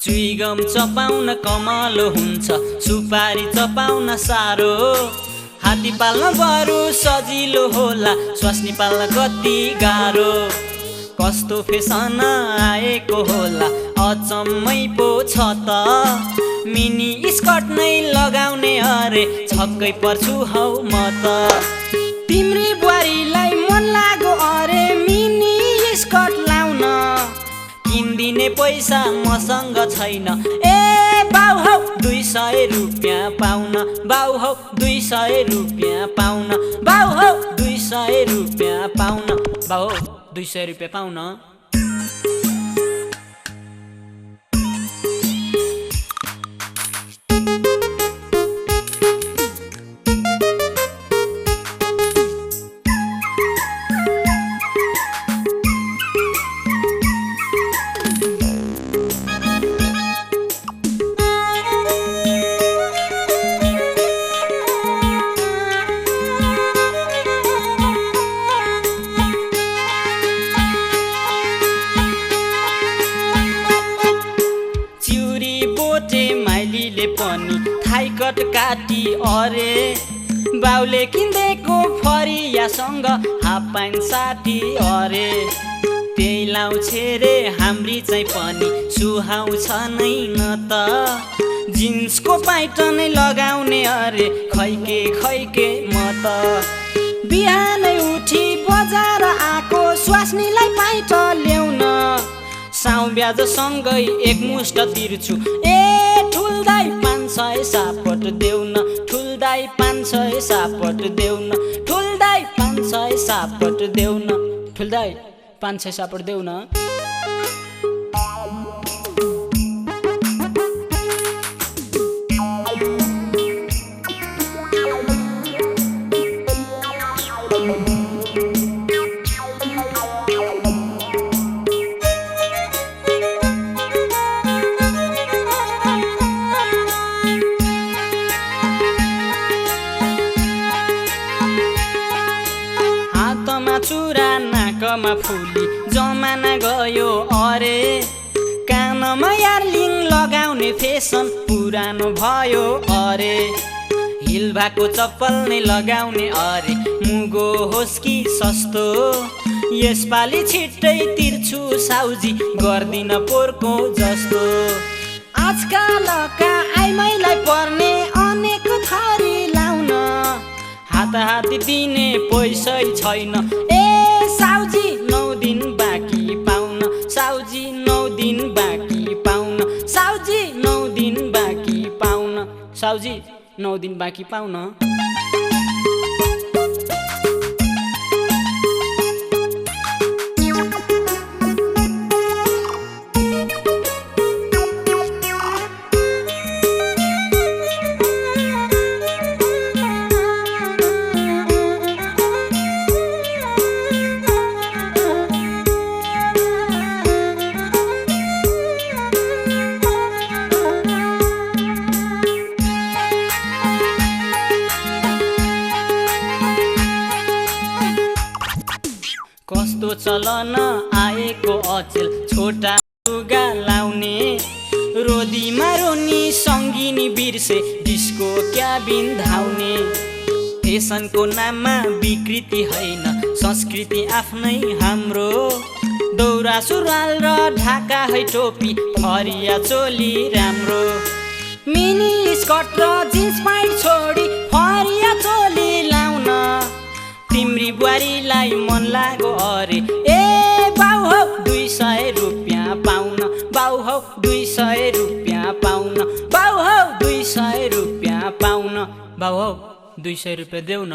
Chewing gum चपाउन कमलो हुन्छ, सुपारी चपाउन साह्रो। हात्ती पाल्न बरु सजिलो होला, स्वास्नी पाल्न कति गाह्रो। कस्तो फेसन आएको होला, अचम्मै पो छ त। मिनी स्कर्ट नै लगाउने अरे, छक्कै पर्छु हौ म त। तिम्री बुहारीलाई मन लाग्यो अरे मिनी स्कर्ट लाउन, किन्दिने पैसा मसँग छैन। ए बाउ हौ 200 रुपियाँ पाउन, बाउ हौ 200 रुपियाँ पाउन, बाउ हौ 200 रुपियाँ पाउन, बाउ हौ 200 रुपियाँ पाउन। पनि थाइकट काटी अरे, बाउले किन्देको फरियासँग हाफ प्यान्ट साटी अरे। त्यही लाउँछे रे हाम्री चाहिँ पनि सुहाउँछ नै न त। जिन्सको पैटर्न लगाउने अरे, खैके खैके म त। बिहानै उठी बजार आको स्वास्नीलाई पैट ल्याउन, साउ ब्याजसँगै एकमुष्ट तिर्छु। ए ठुल्दाई 500 सापट देउन, ठुल्दाई 500 सापट देउन, ठुल्दाई 500 सापट देउन, ठुल्दाई 500 सापट देउन। चुरा नाकमा फुली जमाना गयो अरे, कानमा यार्लिङ लगाउने फेसन पुरानो भयो अरे। हिल भएको चप्पल नै लगाउने अरे, मुगो होस् कि सस्तो। यसपालि छिट्टै तिर्छु साउजी, गर्दिन पोरको जस्तो। आजकलका आइमाईलाई पर्ने अनेक थरी लाउन, हाताहाती दिने पैसै छैन। ए साउजी 9 दिन बाँकी पाउन, साउजी 9 दिन बाँकी पाउन, साउजी 9 दिन बाँकी पाउन, साउजी 9 दिन बाँकी पाउन। कस्तो चलन आएको अचेल, छोटा लुगा लाउने। रोदीमा रोनी सङ्गिनी बिर्से, डिस्को क्याबिन धाउने। फेसनको नाममा विकृति होइन, संस्कृति आफ्नै हाम्रो। दौरा सुरुवाल र ढाका है टोपी, फरिया चोली राम्रो। मिनी स्कर्ट र जिन्स प्यान्ट छोडी फरिया चोली लाउन, तिम्री बुहारीलाई मन लाग्यो अरे। ए बाउ हौ 200 रुपियाँ पाउन, बाउ हौ 200 रुपियाँ पाउन, बाउ हौ 200 रुपियाँ पाउन, बाउ हौ 200 रुपियाँ देऊ न।